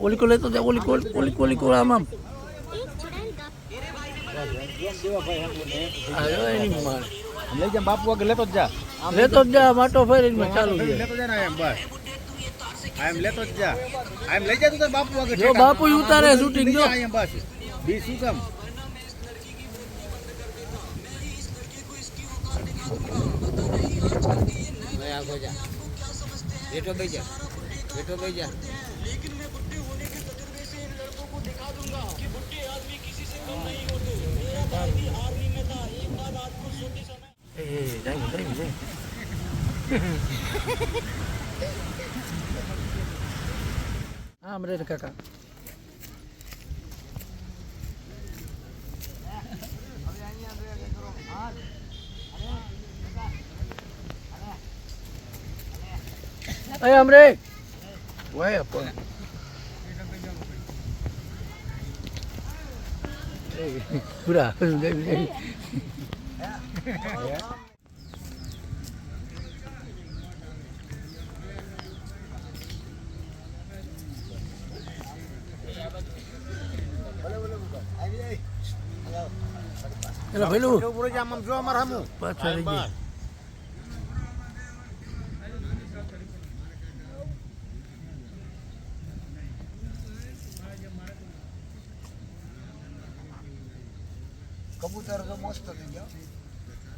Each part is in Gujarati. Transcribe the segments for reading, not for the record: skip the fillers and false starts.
ઓલી કો લેતો જા ઓલી કો આમ આમ એની માર લઈ જા બાપુ આગળ લેતો જ જા લેતો જ જા માટો ફેરીને ચાલુ છે લેતો જા ને એમ બસ આમ લેતો જ જા આમ લઈ જા તું તાર બાપુ આગળ જો બાપુ ઉતારે શૂટિંગ જો આમ બસ બી શું કામ બેઠો બેસી જા જાય આમ રે કાકા આમ રે વાય પણ પૂરા પેલું આમ જો અમાર હમું પાછળ રહી ગઈ કબૂતર તો મસ્ત થઈ ગયો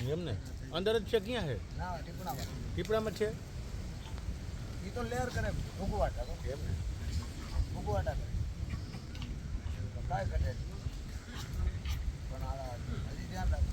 એમ ને અંદર જ છે ક્યાં છે ના ટીપણામાં ટીપડામાં જ છે એ તો લેર કરે ભૂગવાટા તો એમ ને ભૂગવાટા કરે કાંઈ ઘટે પણ હજી ધ્યાન રાખો